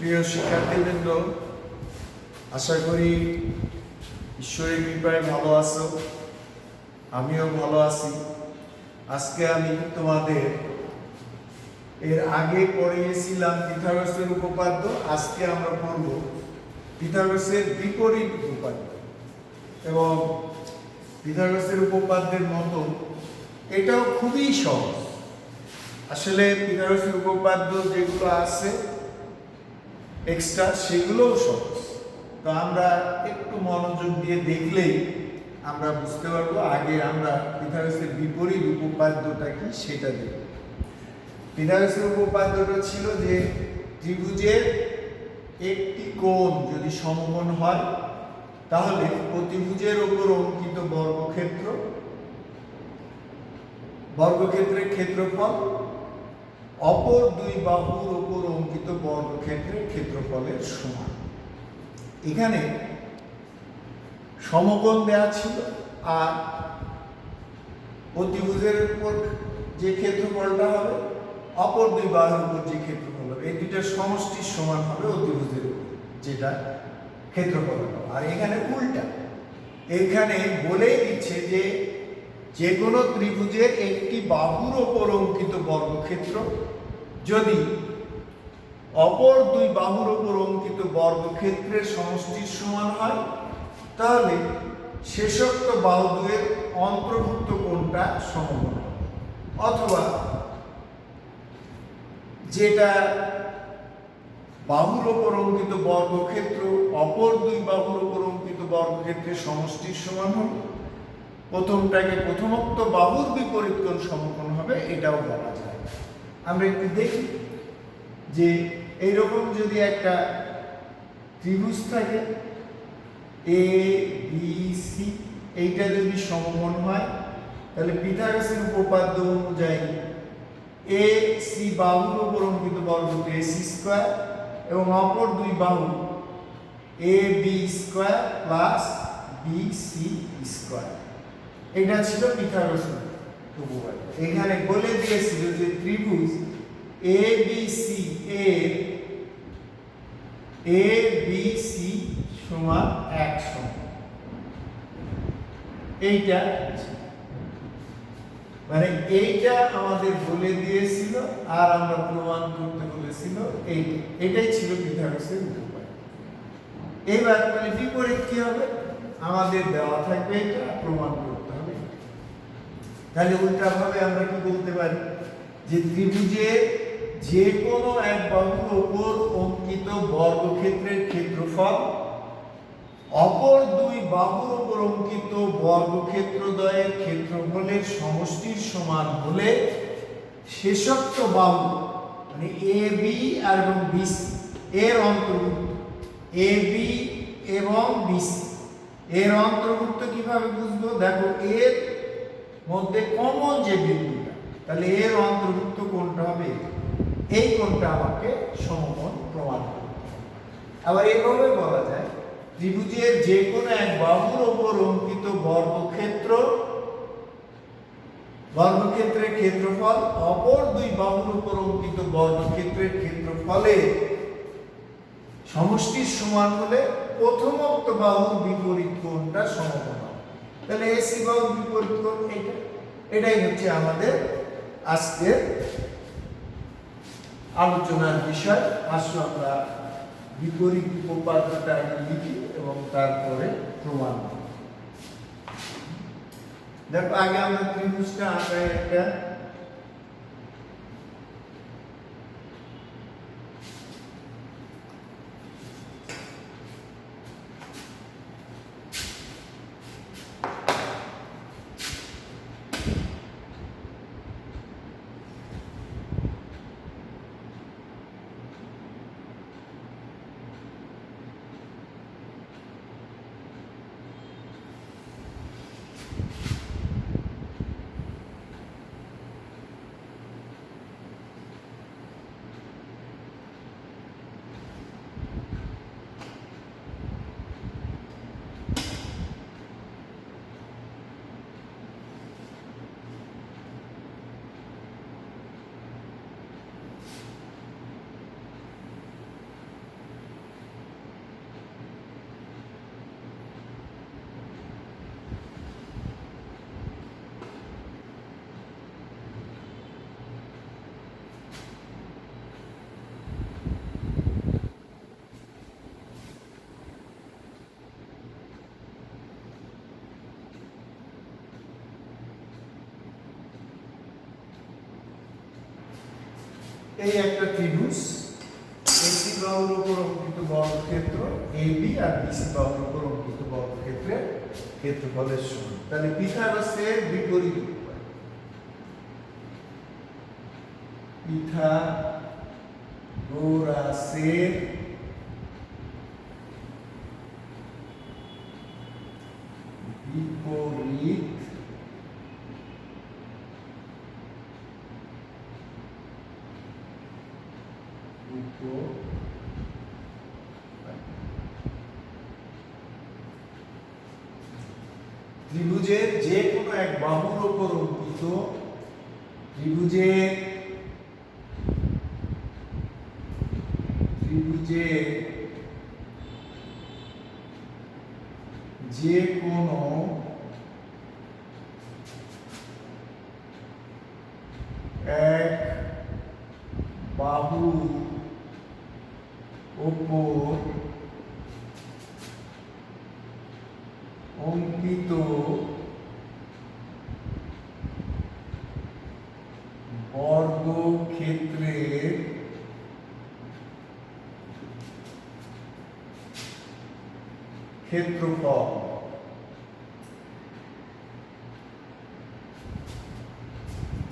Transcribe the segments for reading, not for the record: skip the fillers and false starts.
প্রিয় শিক্ষার্থীবৃন্দ, আশা করি ঈশ্বরের কৃপায় ভালো আছো। আমিও ভালো আছি। আজকে আমি তোমাদের এর আগে পড়িয়েছিলাম পিথাগোরাসের উপপাদ্য। আজকে আমরা পড়ব পিথাগোরাসের বিপরীত উপপাদ্য। এবং পিথাগোরাসের উপপাদ্যের মতো এটাও খুবই সহজ। আসলে পিথাগোরাসের উপপাদ্য যেগুলো আছে এক্সট্রা সেগুলোও সহজ। তো আমরা একটু মনোযোগ দিয়ে দেখলেই আমরা বুঝতে পারবো। আগে আমরা পিথাগোরাসের বিপরীত উপপাদ্যটা কি সেটা দেখব। পিথাগোরাসের উপপাদ্যটা ছিল যে ত্রিভুজের একটি কোণ যদি সমকোণ হয় তাহলে প্রতিভুজের উপর অঙ্কিত বর্গক্ষেত্রের ক্ষেত্রফল অপর দুই বাহুর উপর অঙ্কিত বর্গক্ষেত্রের ক্ষেত্রফলের সমান। এখানে সমকোণ দেওয়া ছিল আর প্রতিভুজের উপর যে ক্ষেত্রফলটা হবে অপর দুই বাহুর উপর যে ক্ষেত্রফল হবে এই দুইটার সমষ্টির সমান হবে অতিভুজের উপর যেটা ক্ষেত্রফল হবে। আর এখানে উল্টা, এখানে বলেই দিচ্ছে যে কোনো ত্রিভুজের একটি বাহুর উপর অঙ্কিত বর্গক্ষেত্র যদি অপর দুই বাহুর উপর অঙ্কিত বর্গক্ষেত্রের সমষ্টির সমান হয় তাহলে শেষোক্ত বাহু দুয়ের অন্তর্ভুক্ত কোণটা সমকোণ। অথবা যেটা বাহুর উপর অঙ্কিত বর্গক্ষেত্র অপর দুই বাহুর উপর অঙ্কিত বর্গক্ষেত্রের সমষ্টির সমান হবে, প্রথমটাকে প্রথমোক্ত বাহুর বিপরীত কোণ সমকোণ হবে, এটাও বলা যায়। আমরা একটু দেখি যে এইরকম যদি একটা ত্রিভুজ থাকে এ বি সি, এইটা যদি সমকোণ হয় তাহলে পিথাগোরাসের উপপাদ্য অনুযায়ী এ সি বাহুর উপর অঙ্কিত বর্গক্ষেত্র এ সি স্কয়ার এবং অপর দুই বাহু A B square plus B C square. এটা ছিল পিথাগোরাসের উপপাদ্য। এখানে বলে দিয়েছিল যে ত্রিভুজ এ বি সি এর এ বি সি সমান 100। এইটা মানে এইটা আমাদের বলে দিয়েছিল আর আমরা প্রমাণ করতে বলেছিল এটাই ছিল পিথাগোরাসের উপপাদ্য। এইবার তাহলে বিপরীত কি হবে? আমাদের দেওয়া থাকবে এটা, প্রমাণ করতে হবে। তাহলে উল্টাভাবে আমরা কি বলতে পারি যে ত্রিভুজের যে কোনো এক বাহুর উপর অঙ্কিত বর্গক্ষেত্রের ক্ষেত্রফল অপর দুই বাহুর উপর অঙ্কিত বর্গক্ষেত্রদ্বয়ের ক্ষেত্রফলের সমষ্টির সমান হলে শেষোক্ত বাহু মানে এ বি আর এবং বিসি এর অন্তর্ভুক্ত এ বি এবং বিসি এর অন্তর্ভুক্ত কিভাবে বুঝবো? দেখো এর মধ্যে কমন যে বিন্দুটা, তাহলে এর অন্তর্ভুক্ত কোণটা হবে এই কোণটা আমাকে সমকোণ প্রমাণ করতে হবে। আবার এইভাবে বলা যায় ত্রিভুজের যে কোনো এক বাহুর উপর অঙ্কিত বর্গক্ষেত্রের ক্ষেত্রফল অপর দুই বাহুর উপর অঙ্কিত বর্গক্ষেত্রের ক্ষেত্রফলের সমষ্টির সমান হলে প্রথমোক্ত বাহুর বিপরীত কোণটা সমকোণ হবে। তাহলে এসি বাহুর বিপরীত কোণ এটাই হচ্ছে আমাদের আজকের আলোচনার বিষয়। আসলে আমরা বিপরীত উপপাদ্যটা আগে লিখি এবং তারপরে প্রমাণ করি। দেখো আগে আমরা ত্রিভুজটা আঁকাই একটা। এই একটা ত্রিভুজ, AC বাহুর উপর অঙ্কিত বর্গক্ষেত্র AB আর BC বাহুর উপর অঙ্কিত বর্গক্ষেত্রের ক্ষেত্রফলের সমান। তাহলে পিথাগোরাসের বিপরীত উপায়, পিথাগোরাসের বিপরীত ত্রিভুজের যে কোনো এক বাহুর উপর অঙ্কিত ত্রিভুজের যে কোনো এক বাহুর উপর অঙ্কিত বর্গক্ষেত্রের ক্ষেত্রফল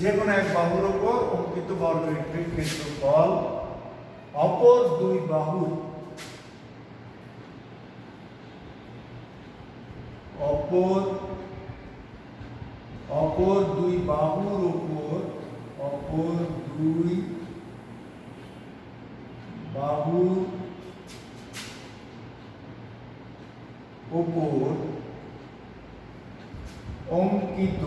যে কোনো এক বাহুর উপর অঙ্কিত বর্গক্ষেত্রের ক্ষেত্রফল অপর দুই বাহুর অপর দুই বাহুর উপর অঙ্কিত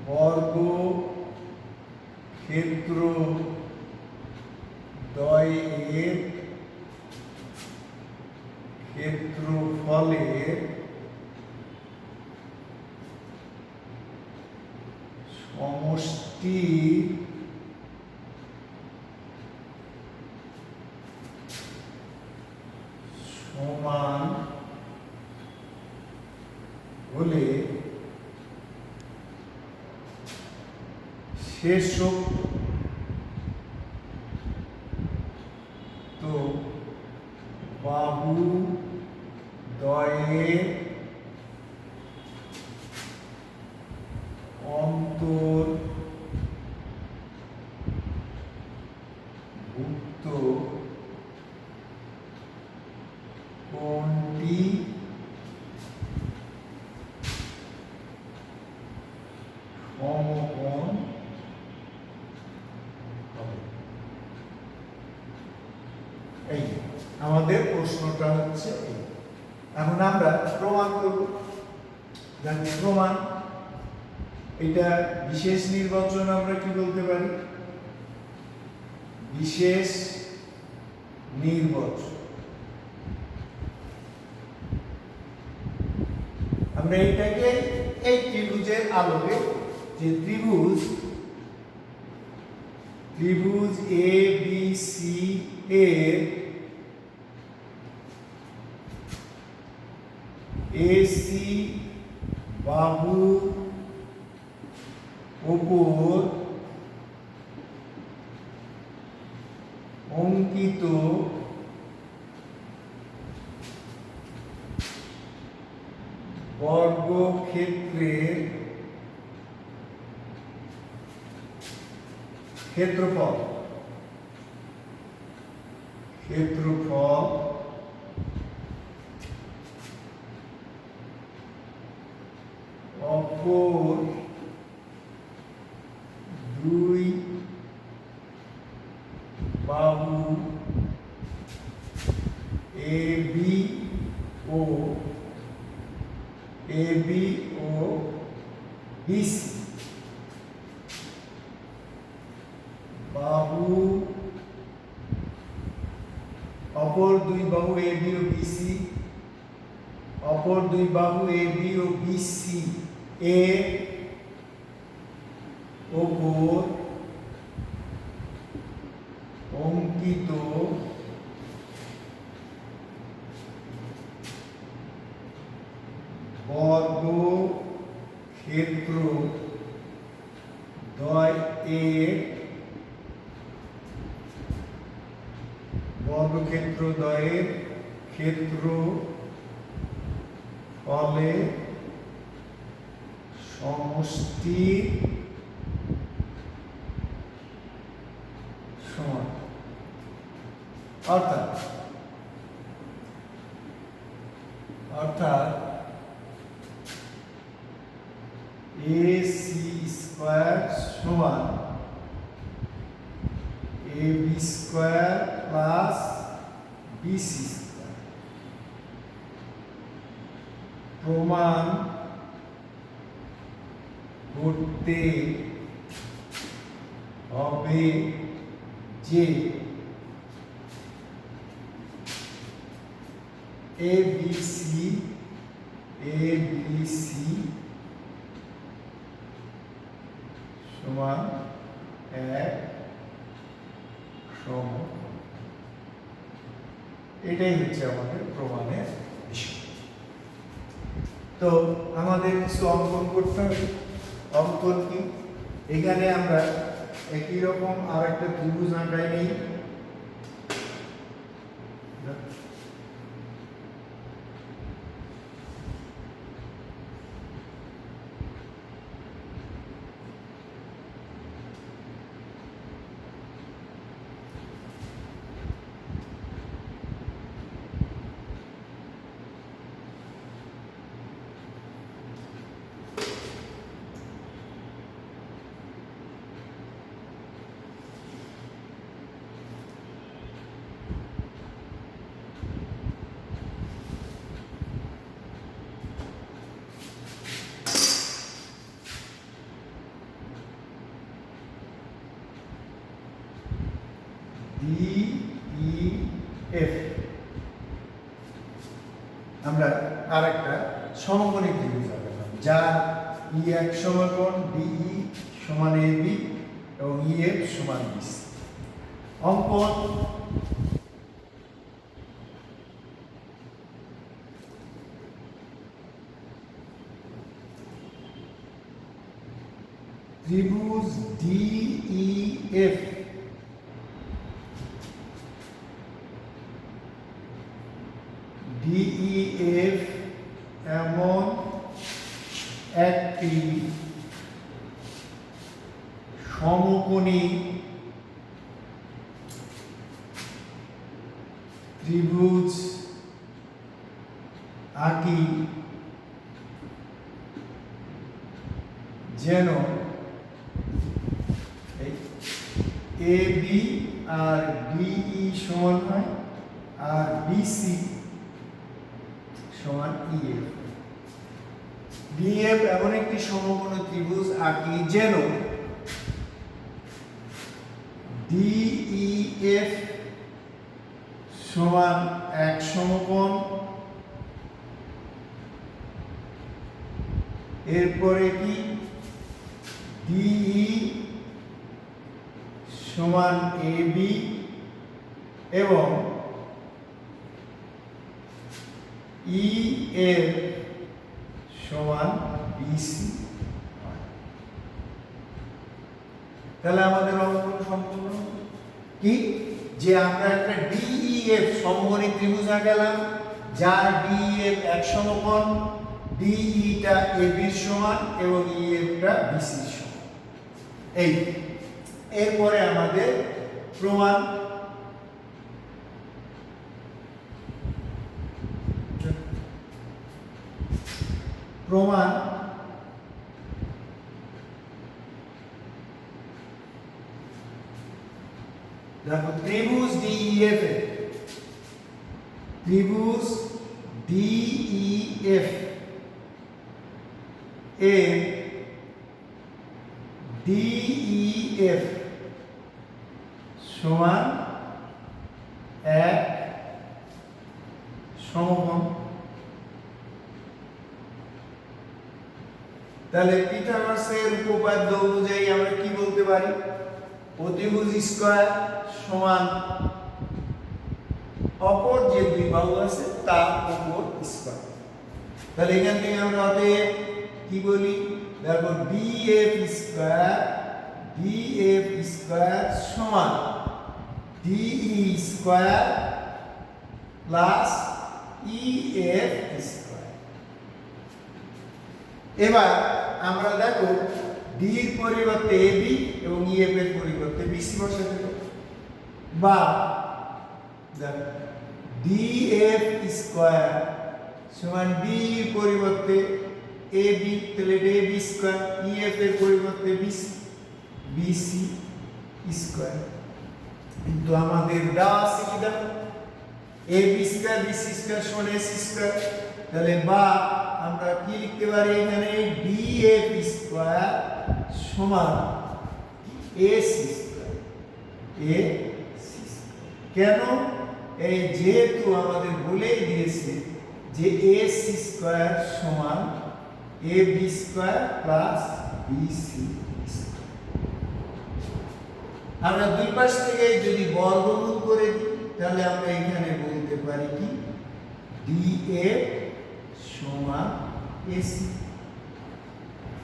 বর্গক্ষেত্র দ্বয়ের ক্ষেত্রফলের সমষ্টি সমান হলে শেষোক্ত বাহু দ্বয়ের অন্তর্ভুক্ত কোণটি সমকোণ হবে। এই আমাদের প্রশ্নটা হচ্ছে এই। এখন আমরা প্রমাণ করব। প্রমাণ, এটা বিশেষ নির্বাচন আমরা কি বলতে পারি? বিশেষ নির্বাচন। আমরা এটাকে এই ত্রিভুজের আলোকে, যে ত্রিভুজ ABC এর AC বাহুর উপর অঙ্কিত বর্গক্ষেত্রের ক্ষেত্রফল অপর দুই বাহু AB ও BC বাহু, অপর দুই বাহু AB ও BC, অপর দুই বাহু AB ও BC এর উপর অঙ্কিত বর্গক্ষেত্র দ্বয়ের ক্ষেত্রফলের সমষ্টির সমান। অর্থাৎ AC স্কয়ার সমান AB square plus BC square. প্রমাণ করতে হবে যে ABC সমান এক সমকোণ। এটাই হচ্ছে আমাদের প্রমাণের বিষয়। তো আমাদের কিছু অঙ্কন করতে হবে। অঙ্কন কি? এখানে আমরা একই রকম আর একটা ত্রিভুজ আঁকাই নেই। DEF আমরা আরেকটা সমকোণী ত্রিভুজ আঁকলাম, যার E1 সমকোণ, DE সমান AB এবং EF সমান BC। অঙ্কন ত্রিভুজ DEF DEF এমন একটি সমকোণী ত্রিভুজ আঁকি যেন AB আর DE সমান হয় আর BC সমান EF। DF এমন একটি সমকোণী ত্রিভুজ আঁকি যেন DEF সমান এক সমকোণ, এরপরে কি DE সমান AB এবং EF সমান BC। তাহলে আমাদের অঙ্কন সম্পূর্ণ কি? যে আমরা একটা DEF সমকোণী ত্রিভুজ আঁকালাম, যার DEF এক সমকোণ, DE টা AB এর সমান এবং EF টা BC এর সমান। এই এরপরে আমাদের প্রমাণ দেখো ত্রিভুজ DEF এর DEF সমান এক সমকোণ। তাহলে পিথাগোরাসের উপপাদ্য অনুযায়ী আমরা কি বলতে পারি? অতিভুজ স্কয়ার সমান অপর যে দুই বাহু আছে তার উপর স্কয়ার। তাহলে এখান থেকে আমরা অতএব কি বলি, দেখো df স্কয়ার সমান de square plus ef square. এবার আমরা দেখো d এর পরিবর্তে ab এবং ef এর পরিবর্তে bc বসাতে দেব, বা দেখো df স্কয়ার সমান d এর পরিবর্তে ab, তাহলে এটা ab স্কয়ার, ef এর পরিবর্তে bc স্কয়ার। কিন্তু আমাদের দেওয়া আছে কি, দেখো ab স্কয়ার bc স্কয়ার সমান ac স্কয়ার, তাহলে বা আমরা কি লিখতে পারি এখানে df স্কয়ার সমান ac স্কয়ার। কেন? এই যেহেতু আমাদের বলেই দিয়েছে যে ac স্কয়ার সমান ab square plus bc square. আমরা দুই পাশ থেকে যদি বর্গমূল করে দিই তাহলে আমরা এখানে বলতে পারি কি df সমান ac।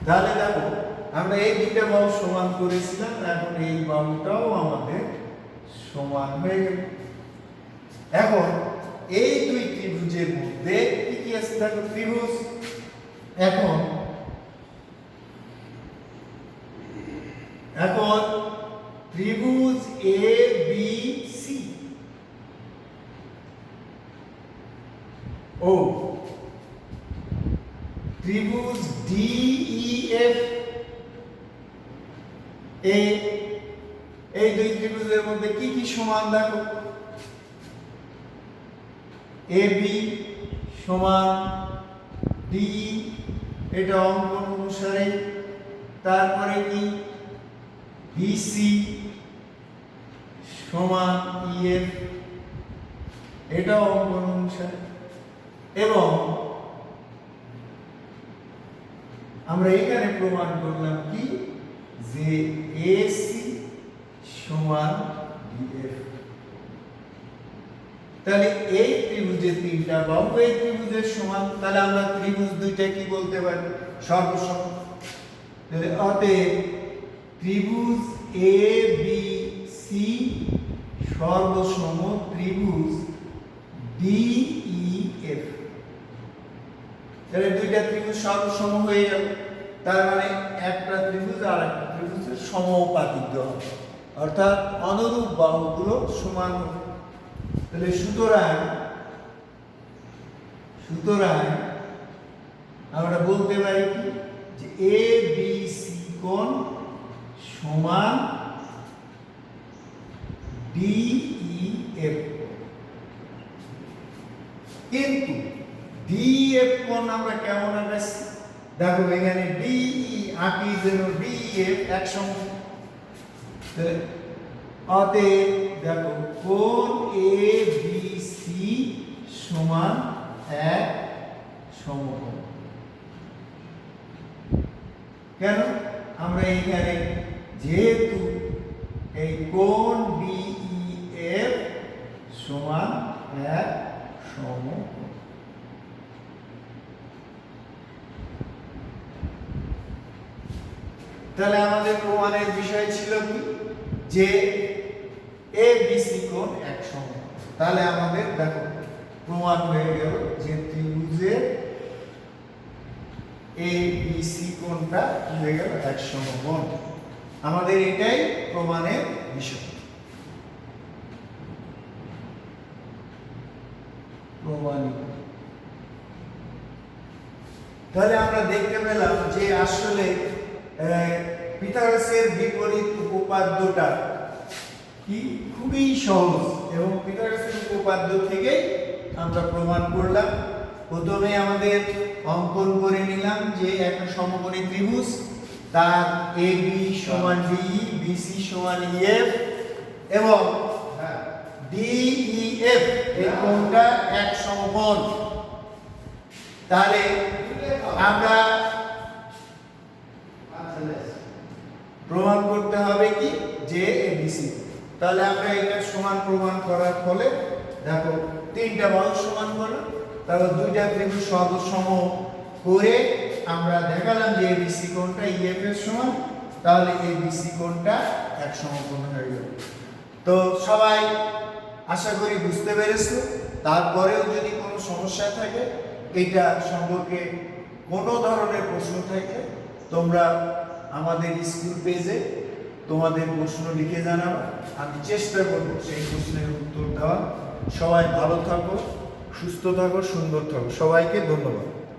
তাহলে দেখো আমরা এই দুইটা বাহু সমান করেছিলাম, এখন এই বাহুটাও আমাদের সমান হয়ে গেল। এখন এই দুই ত্রিভুজের মধ্যে কি কি আছে, দেখো ত্রিভুজ। এখন ত্রিভুজ ABC ও ত্রিভুজ DEF, এই দুই ত্রিভুজের মধ্যে কি কি সমান, দেখো AB সমান DE, এটা অঙ্কন অনুসারে। তারপরে কি BC সমান EF, এটা অঙ্কন অনুসারে। এবং আমরা এখানে প্রমাণ করলাম কি যে AC সমান DF। তাহলে এই ত্রিভুজের তিনটা বাহু এই ত্রিভুজের সমান, তাহলে আমরা ত্রিভুজ দুইটা কি বলতে পারি, সর্বসম। তাহলে অতএব ত্রিভুজ ABC সর্বসম ত্রিভুজ DEF। তাহলে দুইটা ত্রিভুজ সর্বসম হয়ে গেল, তার মানে একটা ত্রিভুজ আর একটা ত্রিভুজের সমানুপাতিক হবে, অর্থাৎ অনুরূপ বাহুগুলো সমান হবে। তাহলে সুতরাং আমরা বলতে পারি কি যে ABC কোণ সমান DEF। কিন্তু DEF কোণ আমরা কেমন আঁকাচ্ছি, দেখো এখানে DE আঁকি যেন DEF একসঙ্গে। অতএব দেখো কোণ ABC সমান এক সমকোণ। কেন? আমরা এখানে যেহেতু এই কোণ DEF সমান এক সমকোণ, তাহলে আমাদের প্রমাণের বিষয় ছিল কি যে ABC কোণ এক সমকোণ। তাহলে আমাদের দেখো প্রমাণ হয়ে গেল যে ত্রিভুজের ABC কোণটা কি হয়ে গেল, এক সমকোণ। আমাদের এটাই প্রমাণের বিষয়। প্রমাণিত। তাহলে আমরা দেখতে পেলাম যে আসলে পিথাগোরাসের বিপরীত উপপাদ্যটা কি খুবই সহজ, এবং পিথাগোরাসের উপপাদ্য থেকে আমরা প্রমাণ করলাম। প্রথমে আমাদের অঙ্কন করে নিলাম যে একটা সমকোণী ত্রিভুজ, তার AB সমান DE, BC সমান EF এবং DEF এই কোণটা এক সমকোণ। তাহলে আমরা প্রমাণ করতে হবে কি যে ABC। তাহলে আমরা এটা সমান প্রমাণ করার ফলে দেখো তিনটা বাহু সমান হলো, তারপর দুইটা ত্রিভুজ সম করে আমরা দেখালাম যে এবিসি কোণটা ইএফ এর সমান, তাহলে এবিসি কোণটা এক সমকোণ হয়ে গেল। তো সবাই আশা করি বুঝতে পেরেছো। তারপরেও যদি কোনো সমস্যা থাকে, এটা সম্পর্কে কোনো ধরনের প্রশ্ন থাকে, তোমরা আমাদের স্কুল পেজে তোমাদের প্রশ্ন লিখে জানাবে, আমি চেষ্টা করব সেই প্রশ্নের উত্তর দেওয়ার। সবাই ভালো থাকো, সুস্থ থাকো, সুন্দর থাকো। সবাইকে ধন্যবাদ।